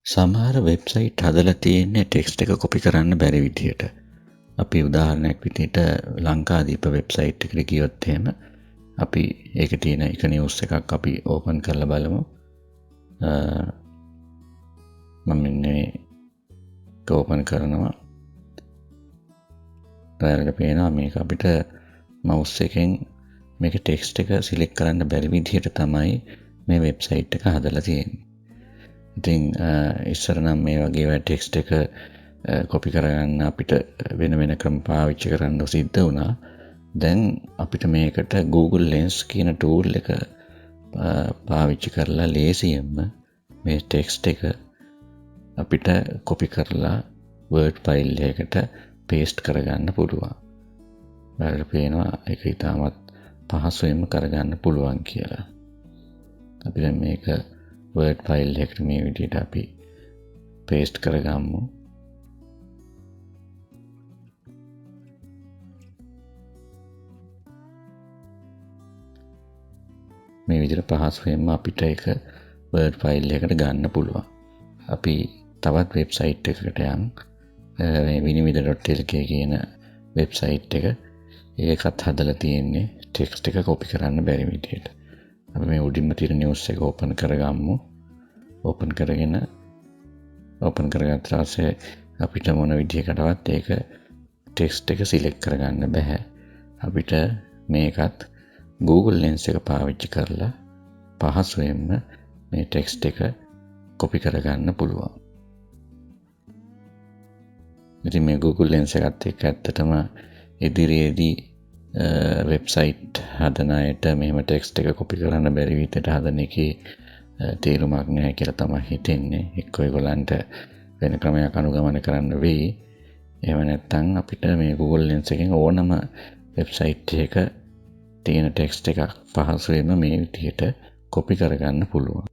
සමහර වෙබ්සයිට් හදලා තියෙන්නේ ටෙක්ස්ට් එක කොපි කරන්න බැරි විදියට. අපි උදාහරණයක් විදිහට ලංකාදීප වෙබ්සයිට් එකට ගියොත් එහෙම අපි ඒක තියෙන එක නිවුස් එකක් අපි ඕපන් කරලා බලමු. මම මේක ඕපන් කරනවා. ඔයාලට පේනවා මේක අපිට මවුස් එකෙන් මේක ටෙක්ස්ට් එක සිලෙක්ට් කරන්න බැරි විදිහට තමයි මේ වෙබ්සයිට් එක හදලා තියෙන්නේ. ඉතින් ඉස්සර නම් මේ වගේ ටෙක්ස්ට් එක කොපි කරගන්න අපිට වෙන වෙන ක්‍රම පාවිච්චි කරන්න සිද්ධ වුණා. දැන් අපිට මේකට Google Lens කියන ටූල් එක පාවිච්චි කරලා ලේසියෙන්ම මේ ටෙක්ස්ට් එක අපිට කොපි කරලා Word file එකකට paste කරගන්න පුළුවන්. ඔයාලට පේනවා ඒක ඉතාමත් පහසුවෙන්ම කරගන්න පුළුවන් කියලා. අපි දැන් මේක Word file එකට මේ විදිහට අපි paste කරගමු. මේ විදිහට පහසුවෙන්ම අපිට ඒක Word file එකට ගන්න පුළුවන්. අපි තවත් වෙබ්සයිට් එකකට යන් vinimida.lk කියන වෙබ්සයිට් එක ඒකත් හදලා තියෙන්නේ ටෙක්ස්ට් එක කොපි කරන්න බැරි විදිහට. අපි මේ උඩින්ම තියෙන නිවුස් එක ඕපන් කරගමු. ඕපන් කරගත්ත පස්සේ අපිට මොන විදිහකටවත් ඒක ටෙක්ස්ට් එක සිලෙක්ට් කරගන්න බෑ. අපිට මේකත් Google Lens එක පාවිච්චි කරලා පහසුවෙන්ම මේ ටෙක්ස්ට් එක කොපි කරගන්න පුළුවන්. ඉතින් මේ Google Lens එකත් එක්ක ඇත්තටම ඉදිරියේදී වෙබ්සයිට් හදන අයට මෙහෙම ටෙක්ස්ට් එක කොපි කරන්න බැරි විදිහට හදන එකේ තේරුමක් නැහැ කියලා තමයි හිතෙන්නේ. එක්ක ඒගොල්ලන්ට වෙන ක්‍රමයක් අනුගමනය කරන්න වෙයි. එහෙම නැත්නම් අපිට මේ Google Lens එකෙන් ඕනම වෙබ්සයිට් එකක තියෙන ටෙක්ස්ට් එකක් පහසුවෙන්ම මේ විදිහට කොපි කරගන්න පුළුවන්.